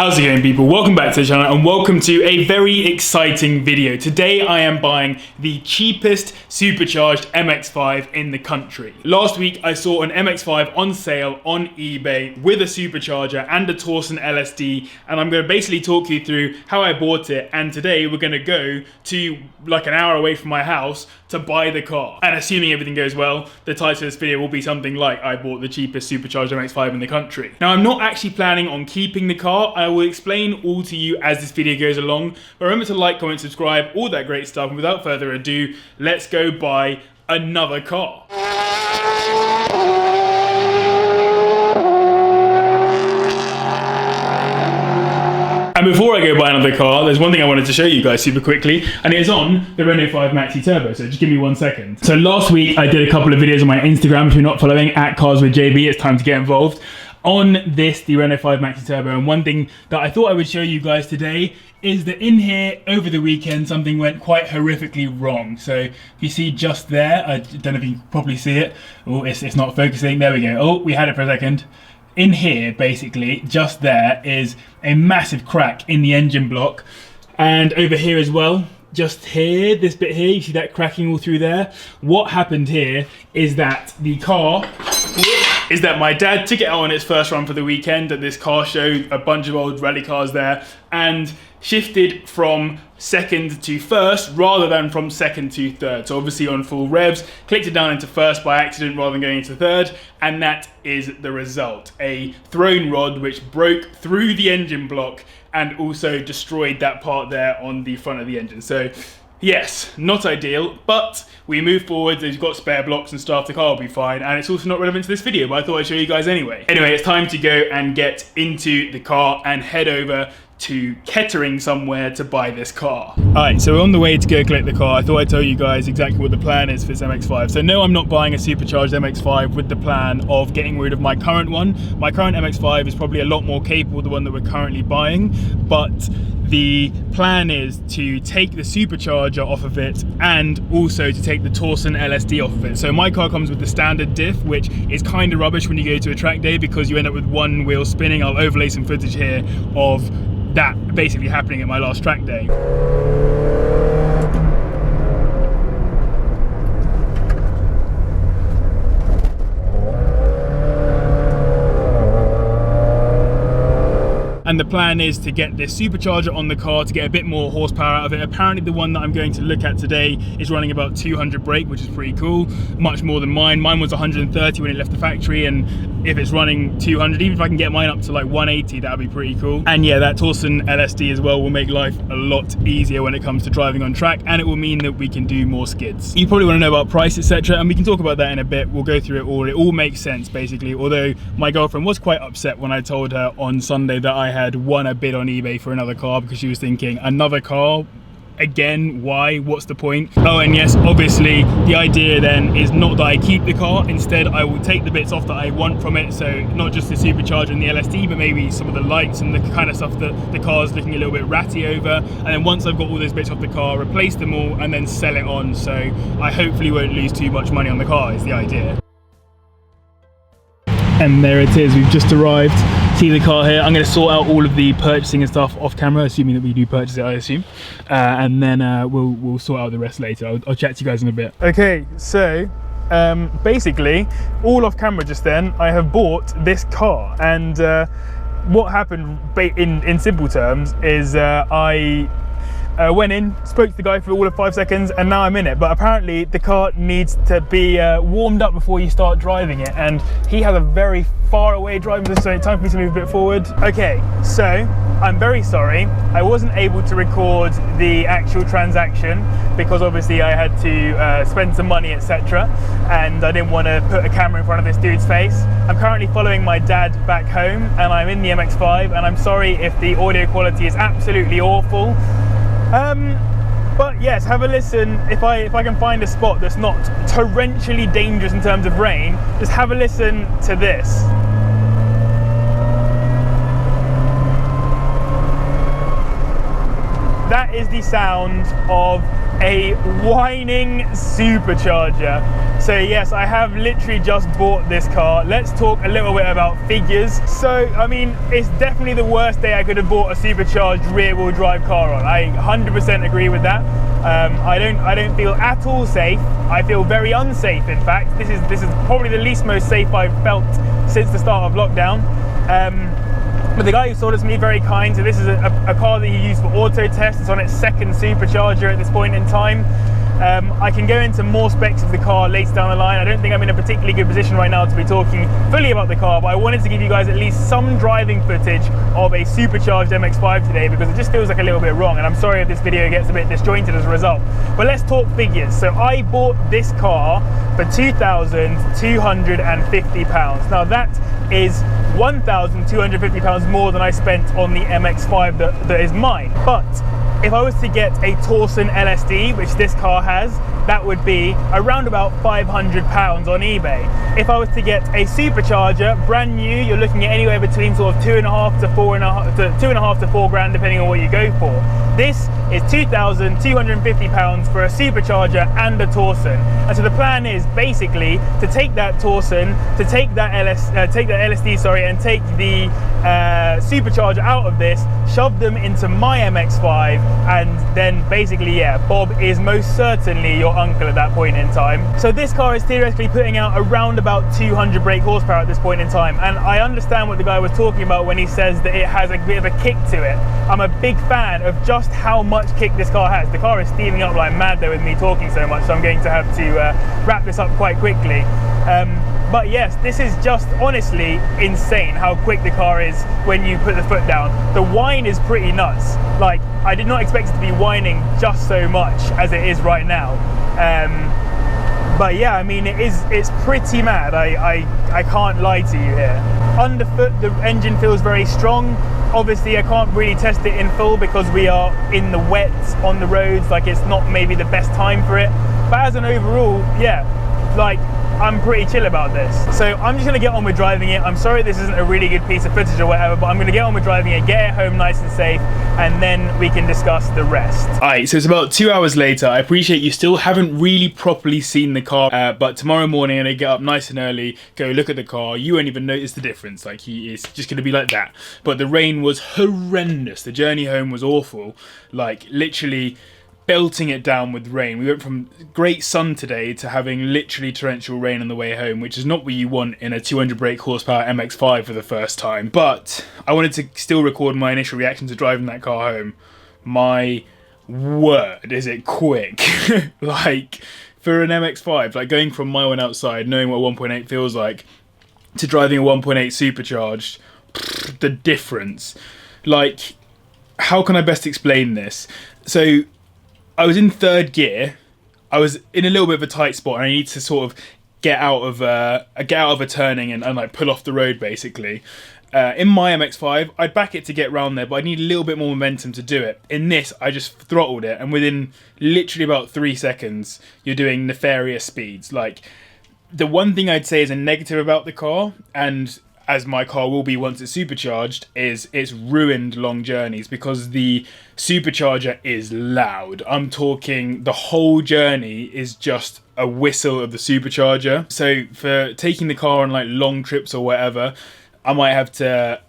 How's it going, people? Welcome back to the channel and welcome to a very exciting video. Today I am buying the cheapest supercharged MX-5 in the country. Last week I saw an MX-5 on sale on eBay with a supercharger and a Torsen LSD, and I'm going to basically talk you through how I bought it, and today we're going to go to like an hour away from my house to buy the car. And assuming everything goes well, the title of this video will be something like I bought the cheapest supercharged MX-5 in the country. Now, I'm not actually planning on keeping the car. I will explain all to you as this video goes along, but remember to like, comment, subscribe, all that great stuff, and without further ado, let's go buy another car. And before I go buy another car, there's one thing I wanted to show you guys super quickly, and it is on the Renault 5 Maxi Turbo, so just give me 1 second. So last week I did a couple of videos on my Instagram. If you're not following, @CarsWithJB, it's time to get involved. On this, the Renault 5 Maxi Turbo, and one thing that I thought I would show you guys today is that in here, over the weekend, something went quite horrifically wrong. So if you see just there, I don't know if you can probably see it. Oh, it's not focusing, there we go. Oh, we had it for a second. In here, basically, just there is a massive crack in the engine block. And over here as well, just here, this bit here, you see that cracking all through there? What happened here is that the car, my dad took it out on its first run for the weekend at this car show, a bunch of old rally cars there, and shifted from second to first rather than from second to third. So obviously on full revs, clicked it down into first by accident rather than going into third, and that is the result. A throne rod which broke through the engine block and also destroyed that part there on the front of the engine. So yes, not ideal, but we move forward. We've got spare blocks and stuff, the car will be fine, and it's also not relevant to this video, but I thought I'd show you guys anyway. Anyway, it's time to go and get into the car and head over to Kettering somewhere to buy this car. Alright, so we're on the way to go collect the car. I thought I'd tell you guys exactly what the plan is for this MX-5. So no, I'm not buying a supercharged MX-5 with the plan of getting rid of my current one. My current MX-5 is probably a lot more capable than the one that we're currently buying, but the plan is to take the supercharger off of it and also to take the Torsen LSD off of it. So my car comes with the standard diff, which is kind of rubbish when you go to a track day because you end up with one wheel spinning. I'll overlay some footage here of that basically happening at my last track day. And the plan is to get this supercharger on the car to get a bit more horsepower out of it. Apparently the one that I'm going to look at today is running about 200 brake, which is pretty cool. Much more than mine. Mine was 130 when it left the factory, and if it's running 200, even if I can get mine up to like 180, that would be pretty cool. And yeah, that Torsen LSD as well will make life a lot easier when it comes to driving on track, and it will mean that we can do more skids. You probably want to know about price, etc., and we can talk about that in a bit. We'll go through it all. It all makes sense basically, although my girlfriend was quite upset when I told her on Sunday that I had won a bid on eBay for another car, because she was thinking, another car? Again, why? What's the point? Oh, and yes, obviously the idea then is not that I keep the car. Instead, I will take the bits off that I want from it. So not just the supercharger and the LSD, but maybe some of the lights and the kind of stuff that the car's looking a little bit ratty over. And then once I've got all those bits off the car, replace them all and then sell it on. So I hopefully won't lose too much money on the car is the idea. And there it is, we've just arrived. See the car here. I'm going to sort out all of the purchasing and stuff off camera, assuming that we do purchase it, I assume. And then we'll sort out the rest later. I'll chat to you guys in a bit. Okay, so basically, all off camera just then, I have bought this car. And what happened in simple terms is I went in, spoke to the guy for all of 5 seconds, and now I'm in it. But apparently the car needs to be warmed up before you start driving it, and he has a very far away driving distance, so it's time for me to move a bit forward. Okay, so I'm very sorry I wasn't able to record the actual transaction because obviously I had to spend some money, etc., and I didn't want to put a camera in front of this dude's face. I'm currently following my dad back home, and I'm in the MX-5, and I'm sorry if the audio quality is absolutely awful. But yes, have a listen. If I can find a spot that's not torrentially dangerous in terms of rain, just have a listen to this. That is the sound of a whining supercharger. So yes, I have literally just bought this car. Let's talk a little bit about figures. So I mean, it's definitely the worst day I could have bought a supercharged rear-wheel drive car on. I 100% agree with that. I don't feel at all safe. I feel very unsafe, in fact. This is probably the least most safe I've felt since the start of lockdown. But the guy who sold it to me, very kind. So this is a car that he used for auto test. It's on its second supercharger at this point in time. I can go into more specs of the car later down the line. I don't think I'm in a particularly good position right now to be talking fully about the car, but I wanted to give you guys at least some driving footage of a supercharged MX-5 today, because it just feels like a little bit wrong, and I'm sorry if this video gets a bit disjointed as a result. But let's talk figures. So I bought this car for £2,250. Now that is £1,250 more than I spent on the MX-5 that is mine. But if I was to get a Torsen LSD, which this car has, that would be around about £500 on eBay. If I was to get a supercharger, brand new, you're looking at anywhere between sort of £2.5 to £4 grand, depending on what you go for. This is £2,250 for a supercharger and a Torsen. And so the plan is basically to take that Torsen, to take that LSD, sorry, and take the supercharger out of this, shove them into my MX-5, and then basically, yeah, Bob is most certainly your uncle at that point in time. So this car is theoretically putting out around about 200 brake horsepower at this point in time, and I understand what the guy was talking about when he says that it has a bit of a kick to it. I'm a big fan of just how much kick this car has. The car is steaming up like mad though with me talking so much, so I'm going to have to wrap this up quite quickly. But yes, this is just honestly insane how quick the car is when you put the foot down. The whine is pretty nuts. Like, I did not expect it to be whining just so much as it is right now. But yeah, I mean, it's pretty mad. I can't lie to you here. Underfoot, the engine feels very strong. Obviously, I can't really test it in full because we are in the wet on the roads. Like, it's not maybe the best time for it. But as an overall, yeah, like, I'm pretty chill about this. So I'm just gonna get on with driving it. I'm sorry this isn't a really good piece of footage or whatever, but I'm gonna get on with driving it, get it home nice and safe, and then we can discuss the rest. Alright, so it's about 2 hours later. I appreciate you still haven't really properly seen the car, but tomorrow morning I'm gonna get up nice and early, go look at the car. You won't even notice the difference. Like, it's just gonna be like that. But the rain was horrendous. The journey home was awful. Like, literally belting it down with rain. We went from great sun today to having literally torrential rain on the way home, which is not what you want in a 200 brake horsepower MX-5 for the first time. But I wanted to still record my initial reaction to driving that car home. My word, is it quick. Like, for an MX-5, like going from my one outside, knowing what 1.8 feels like, to driving a 1.8 supercharged, the difference. Like, how can I best explain this? So I was in third gear. I was in a little bit of a tight spot, and I need to sort of get out of a turning and like pull off the road basically. In my MX-5, I'd back it to get round there, but I need a little bit more momentum to do it. In this, I just throttled it, and within literally about 3 seconds, you're doing nefarious speeds. Like, the one thing I'd say is a negative about the car, and as my car will be once it's supercharged, is it's ruined long journeys because the supercharger is loud. I'm talking the whole journey is just a whistle of the supercharger. So for taking the car on like long trips or whatever, I might have to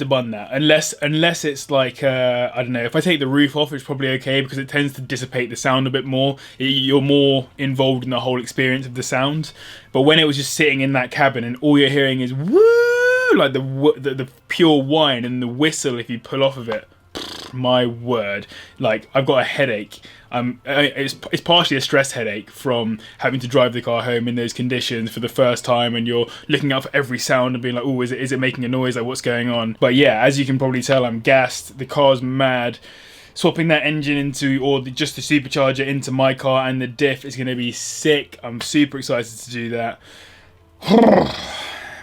bun that, unless it's like I don't know, if I take the roof off, it's probably okay because it tends to dissipate the sound a bit more. You're more involved in the whole experience of the sound. But when it was just sitting in that cabin and all you're hearing is woo, like the pure whine and the whistle if you pull off of it, my word, like I've got a headache. It's partially a stress headache from having to drive the car home in those conditions for the first time, and you're looking out for every sound and being like, oh, is it making a noise? Like, what's going on? But yeah, as you can probably tell, I'm gassed. The car's mad. Swapping that engine into, or just the supercharger into my car and the diff is going to be sick. I'm super excited to do that.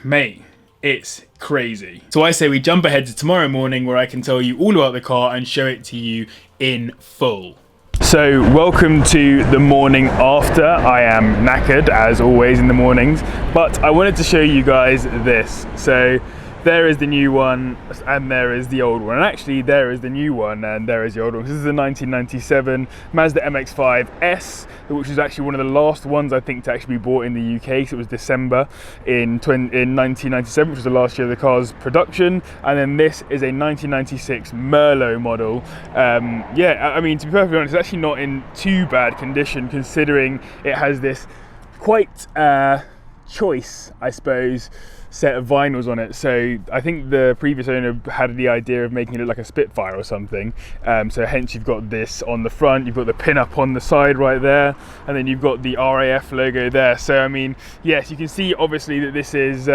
Mate, it's crazy. So I say we jump ahead to tomorrow morning where I can tell you all about the car and show it to you in full. So welcome to the morning after. I am knackered as always in the mornings, but I wanted to show you guys this. So there is the new one and there is the old one. And actually there is the new one and there is the old one. This is a 1997 Mazda MX-5 S, which was actually one of the last ones I think to actually be bought in the UK. So it was December in 1997, which was the last year of the car's production. And then this is a 1996 Merlot model. Yeah, I mean, to be perfectly honest, it's actually not in too bad condition considering it has this quite choice, I suppose, set of vinyls on it. So I think the previous owner had the idea of making it look like a Spitfire or something. So hence you've got this on the front, you've got the pin up on the side right there, and then you've got the RAF logo there. So I mean, yes, you can see obviously that this is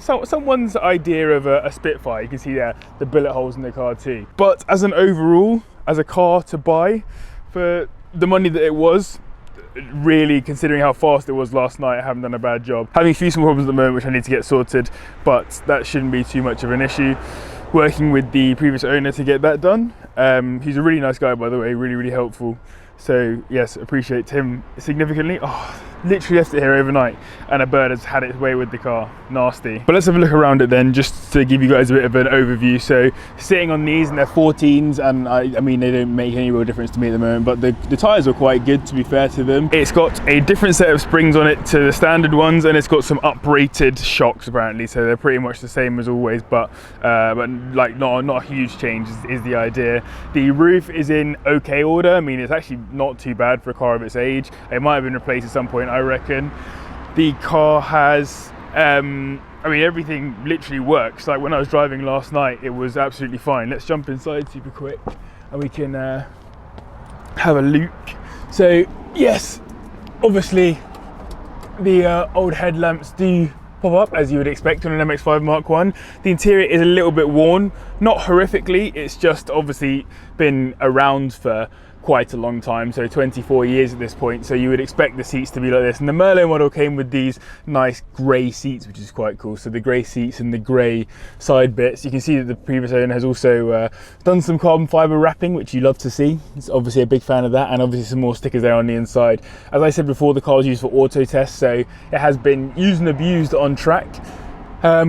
someone's idea of a Spitfire. You can see there the bullet holes in the car too. But as an overall, as a car to buy for the money that it was, really, considering how fast it was last night, I haven't done a bad job. Having a few small problems at the moment which I need to get sorted, but that shouldn't be too much of an issue. Working with the previous owner to get that done. He's a really nice guy, by the way, really helpful. So yes, appreciate him significantly. Oh, literally left it here overnight and a bird has had its way with the car. Nasty. But let's have a look around it then, just to give you guys a bit of an overview. So sitting on these, and they're 14s, and I mean they don't make any real difference to me at the moment, but the tyres are quite good, to be fair to them. It's got a different set of springs on it to the standard ones, and it's got some uprated shocks apparently, so they're pretty much the same as always, but like not a huge change is the idea. The roof is in okay order. I mean, it's actually not too bad for a car of its age. It might have been replaced at some point, I reckon. The car has I mean, everything literally works. Like when I was driving last night, it was absolutely fine. Let's jump inside super quick and we can have a look. So yes, obviously the old headlamps do pop up as you would expect on an MX-5 Mark 1. The interior is a little bit worn, not horrifically, it's just obviously been around for quite a long time, so 24 years at this point, so you would expect the seats to be like this. And the Merlot model came with these nice grey seats, which is quite cool. So the grey seats and the grey side bits. You can see that the previous owner has also done some carbon fibre wrapping, which you love to see. It's obviously a big fan of that, and obviously some more stickers there on the inside. As I said before, the car is used for auto tests, so it has been used and abused on track.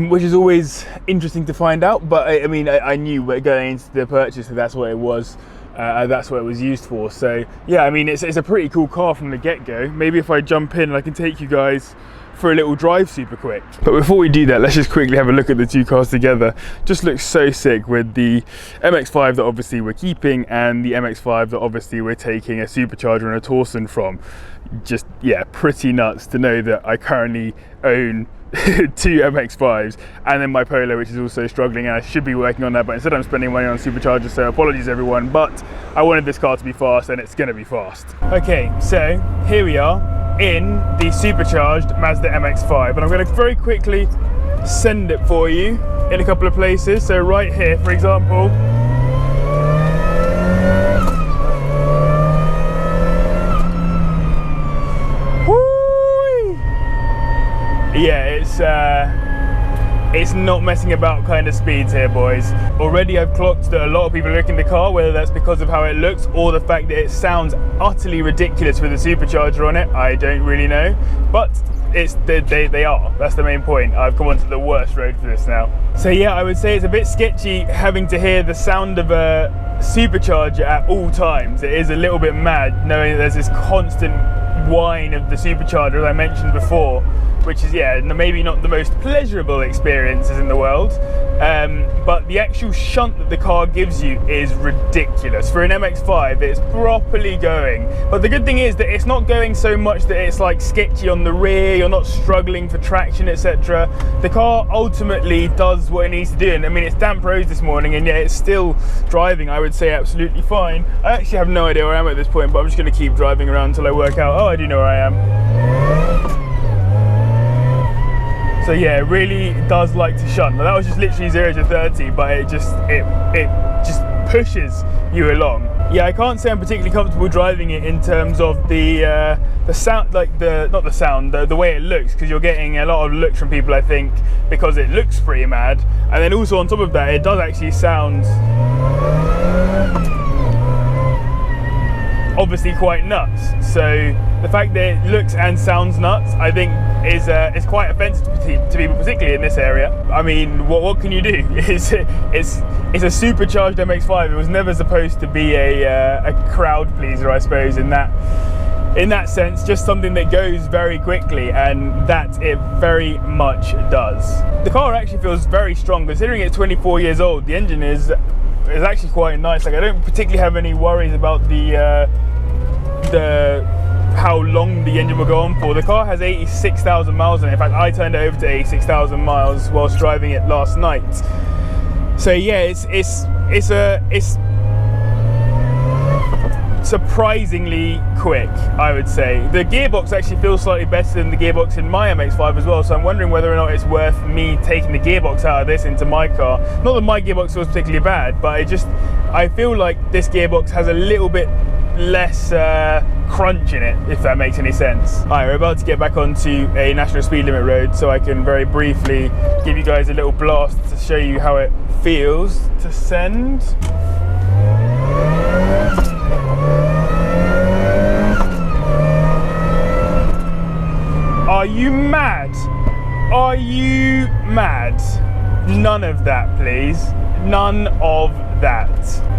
Which is always interesting to find out, but I mean, I knew going into the purchase that that's what it was. That's what it was used for. So yeah, I mean, it's a pretty cool car from the get-go. Maybe if I jump in, I can take you guys for a little drive super quick. But before we do that, let's just quickly have a look at the two cars together. Just looks so sick with the MX-5 that obviously we're keeping and the MX-5 that obviously we're taking a supercharger and a Torsen from. Just, yeah, pretty nuts to know that I currently own two MX-5s and then my Polo, which is also struggling, and I should be working on that, but instead I'm spending money on superchargers, so apologies everyone, but I wanted this car to be fast and it's going to be fast. Okay, so here we are in the supercharged Mazda MX-5, and I'm going to very quickly send it for you in a couple of places. So right here, for example, yeah, it's not messing about kind of speeds here, boys. Already I've clocked that a lot of people are looking at the car, whether that's because of how it looks or the fact that it sounds utterly ridiculous with a supercharger on it. I don't really know, but they are. That's the main point. I've come onto the worst road for this now. So yeah, I would say it's a bit sketchy having to hear the sound of a supercharger at all times. It is a little bit mad knowing that there's this constant whine of the supercharger, as I mentioned before, which is, yeah, maybe not the most pleasurable experiences in the world, but the actual shunt that the car gives you is ridiculous. For an MX-5, it's properly going. But the good thing is that it's not going so much that it's like sketchy on the rear, you're not struggling for traction, etc. The car ultimately does what it needs to do, and I mean, it's damp roads this morning, and yet it's still driving, I would say, absolutely fine. I actually have no idea where I am at this point, but I'm just going to keep driving around until I work out, oh, I do know where I am. So yeah, it really does like to shunt. Now, that was just literally 0 to 30, but it just pushes you along. Yeah, I can't say I'm particularly comfortable driving it in terms of the sound, like not the sound, the way it looks, because you're getting a lot of looks from people, I think, because it looks pretty mad. And then also on top of that, it does actually sound obviously quite nuts. So the fact that it looks and sounds nuts, I think is quite offensive to people, particularly in this area. I mean, what can you do? It's a supercharged MX-5. It was never supposed to be a crowd pleaser, I suppose, in that sense. Just something that goes very quickly, and that it very much does. The car actually feels very strong, considering it's 24 years old. The engine is actually quite nice. Like, I don't particularly have any worries about the how long the engine will go on for. The car has 86,000 miles on it. In fact, I turned it over to 86,000 miles whilst driving it last night. So yeah, it's surprisingly quick, I would say. The gearbox actually feels slightly better than the gearbox in my MX-5 as well, so I'm wondering whether or not it's worth me taking the gearbox out of this into my car. Not that my gearbox was particularly bad, but I feel like this gearbox has a little bit less crunch in it, if that makes any sense. Alright, we're about to get back onto a national speed limit road, so I can very briefly give you guys a little blast to show you how it feels to send. Are you mad? Are you mad? None of that, please. None of that.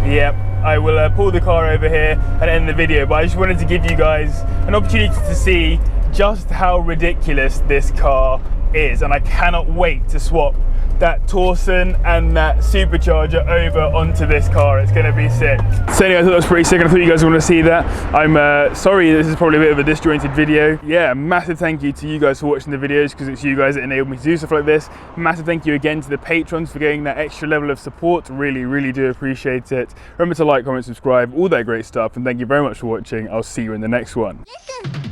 Yep. I will pull the car over here and end the video, but I just wanted to give you guys an opportunity to see just how ridiculous this car is, and I cannot wait to swap that Torsen and that supercharger over onto this car. It's going to be sick. So anyway, I thought that was pretty sick, and I thought you guys would want to see that. I'm sorry this is probably a bit of a disjointed video. Yeah, massive thank you to you guys for watching the videos, because it's you guys that enabled me to do stuff like this. Massive thank you again to the patrons for getting that extra level of support. Really do appreciate it. Remember to like, comment, subscribe, all that great stuff, and thank you very much for watching. I'll see you in the next one. Listen.